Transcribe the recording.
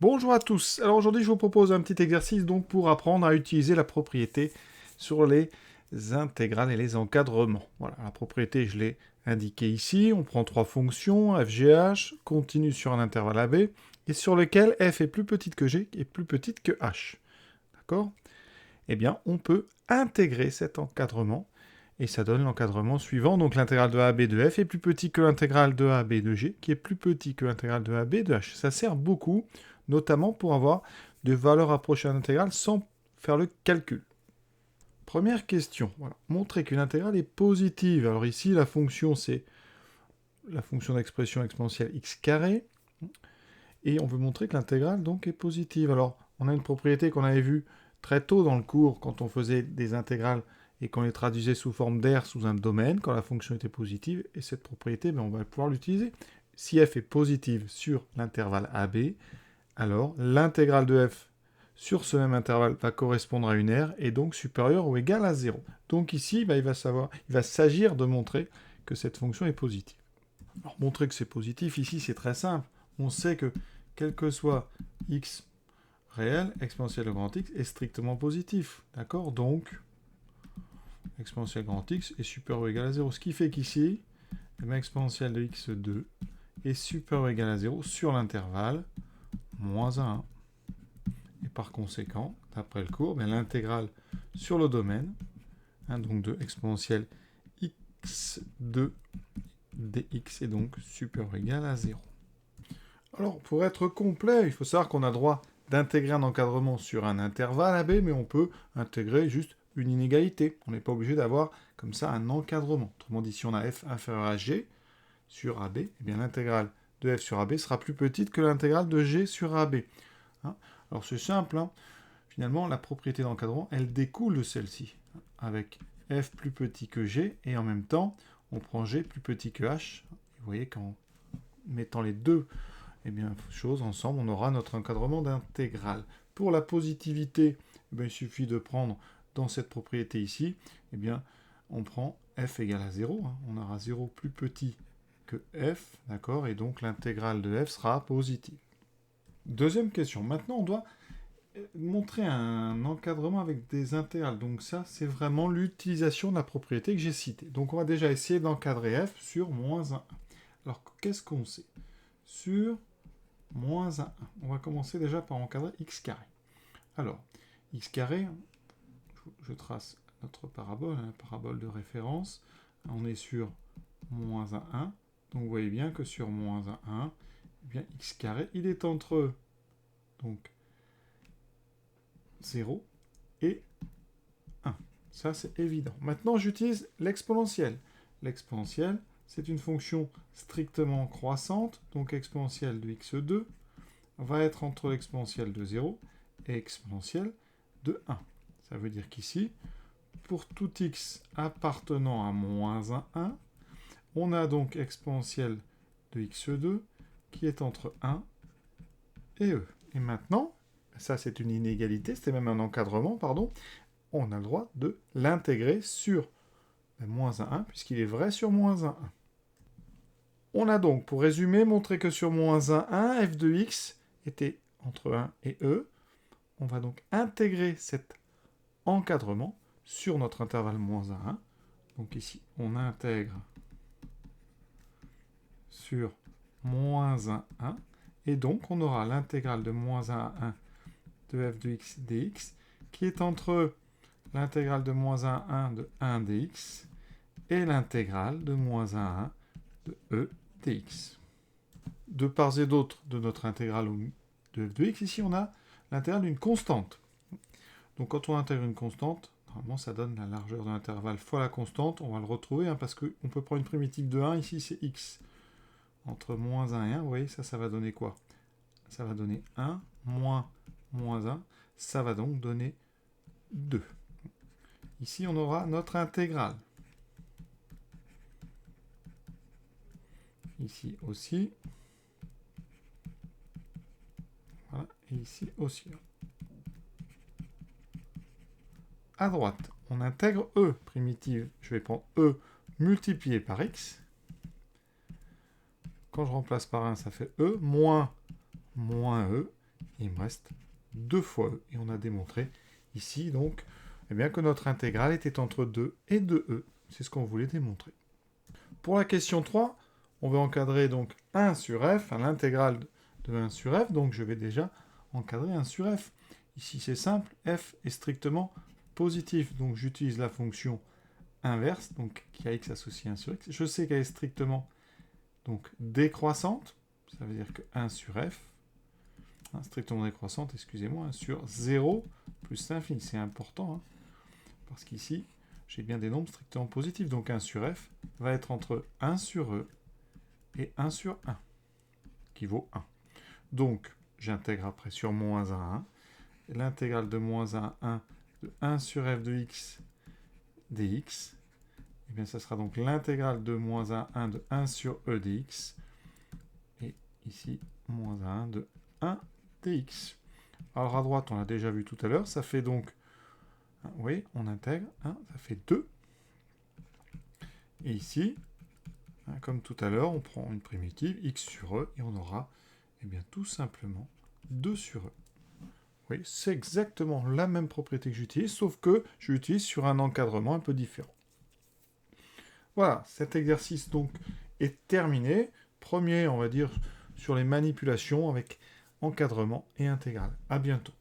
Bonjour à tous. Alors aujourd'hui, je vous propose un petit exercice donc pour apprendre à utiliser la propriété sur les intégrales et les encadrements. Voilà, la propriété, je l'ai indiquée ici. On prend trois fonctions, f, g, h, continue sur un intervalle AB, et sur lequel f est plus petite que g et plus petite que h. D'accord? Eh bien, on peut intégrer cet encadrement, et ça donne l'encadrement suivant. Donc l'intégrale de AB de f est plus petit que l'intégrale de AB de g, qui est plus petit que l'intégrale de AB de h. Ça sert beaucoup, notamment pour avoir des valeurs approchées à l'intégrale sans faire le calcul. Première question, voilà. Montrer qu'une intégrale est positive. Alors ici, la fonction, c'est la fonction d'expression exponentielle x carré, et on veut montrer que l'intégrale donc est positive. Alors, on a une propriété qu'on avait vue très tôt dans le cours quand on faisait des intégrales et qu'on les traduisait sous forme d'air sous un domaine quand la fonction était positive, et cette propriété, on va pouvoir l'utiliser. Si f est positive sur l'intervalle AB, alors l'intégrale de f sur ce même intervalle va correspondre à une aire et donc supérieure ou égale à 0. Donc ici, il va s'agir de montrer que cette fonction est positive. Alors montrer que c'est positif, ici c'est très simple. On sait que quel que soit x réel, exponentielle de grand X est strictement positif. D'accord? Donc, exponentielle grand X est supérieur ou égal à 0. Ce qui fait qu'ici, exponentielle de x2 est supérieur ou égal à 0 sur l'intervalle moins 1. Et par conséquent, d'après le cours, l'intégrale sur le domaine, donc de exponentielle x2 dx est donc supérieur ou égal à 0. Alors, pour être complet, il faut savoir qu'on a droit d'intégrer un encadrement sur un intervalle AB, mais on peut intégrer juste une inégalité. On n'est pas obligé d'avoir comme ça un encadrement. Autrement dit, si on a f inférieur à g sur AB, eh bien l'intégrale de f sur AB sera plus petite que l'intégrale de g sur AB. Hein. Alors c'est simple, hein. Finalement, la propriété d'encadrement, elle découle de celle-ci, avec f plus petit que g, et en même temps, on prend g plus petit que h. Vous voyez qu'en mettant les deux choses ensemble, on aura notre encadrement d'intégrale. Pour la positivité, il suffit de prendre dans cette propriété ici, on prend f égale à 0. On aura 0 plus petit que f, d'accord, et donc l'intégrale de f sera positive. Deuxième question. Maintenant, on doit montrer un encadrement avec des intégrales. Donc ça, c'est vraiment l'utilisation de la propriété que j'ai citée. Donc on va déjà essayer d'encadrer f sur moins 1. Alors, qu'est-ce qu'on sait? Sur moins 1. On va commencer déjà par encadrer x carré. Alors, x carré, je trace notre parabole, la parabole de référence. On est sur moins 1. Donc vous voyez bien que sur moins 1, x carré, il est entre donc 0 et 1. Ça, c'est évident. Maintenant, j'utilise l'exponentielle. L'exponentielle, c'est une fonction strictement croissante, donc exponentielle de x2 va être entre l'exponentielle de 0 et exponentielle de 1. Ça veut dire qu'ici, pour tout x appartenant à moins 1, on a donc exponentielle de x2 qui est entre 1 et e. Et maintenant, ça c'est une inégalité, c'était même un encadrement, pardon, on a le droit de l'intégrer sur moins 1, puisqu'il est vrai sur moins 1. On a donc, pour résumer, montré que sur moins 1, f de x était entre 1 et e. On va donc intégrer cet encadrement sur notre intervalle moins 1. Donc ici, on intègre sur moins 1. Et donc, on aura l'intégrale de moins 1 à 1 de f de x dx qui est entre l'intégrale de moins 1 à 1 de 1 dx et l'intégrale de moins 1 à 1 de e dx. De part et d'autre de notre intégrale de f de x, ici on a l'intégrale d'une constante. Donc quand on intègre une constante, normalement ça donne la largeur de l'intervalle fois la constante. On va le retrouver parce qu'on peut prendre une primitive de 1, ici c'est x. Entre moins 1 et 1, vous voyez, ça va donner quoi? Ça va donner 1 moins 1, ça va donc donner 2. Ici on aura notre intégrale. Ici aussi. Voilà, et ici aussi. À droite, on intègre e primitive. Je vais prendre e multiplié par x. Quand je remplace par 1, ça fait e moins e Et il me reste 2 fois e. Et on a démontré ici, donc, eh bien, que notre intégrale était entre 2 et 2e. C'est ce qu'on voulait démontrer. Pour la question 3, on va encadrer donc 1 sur f, l'intégrale de 1 sur f, donc je vais déjà encadrer 1 sur f. Ici, c'est simple, f est strictement positif, donc j'utilise la fonction inverse, donc qui a x associé à 1 sur x. Je sais qu'elle est strictement donc décroissante, ça veut dire que 1 sur f, strictement décroissante, excusez-moi, 1 sur 0 plus l'infini, c'est important, parce qu'ici, j'ai bien des nombres strictement positifs, donc 1 sur f va être entre 1 sur e et 1 sur 1, qui vaut 1. Donc, j'intègre après sur moins 1, 1. L'intégrale de moins 1, 1 de 1 sur f de x dx, et bien ça sera donc l'intégrale de moins 1, 1 de 1 sur e dx, et ici, moins 1 de 1 dx. Alors à droite, on l'a déjà vu tout à l'heure, ça fait donc, oui, on intègre, ça fait 2. Et ici, comme tout à l'heure, on prend une primitive, x sur e, et on aura bien, tout simplement 2 sur e. Oui, c'est exactement la même propriété que j'utilise, sauf que je l'utilise sur un encadrement un peu différent. Voilà, cet exercice donc est terminé. Premier, on va dire, sur les manipulations avec encadrement et intégrale. À bientôt.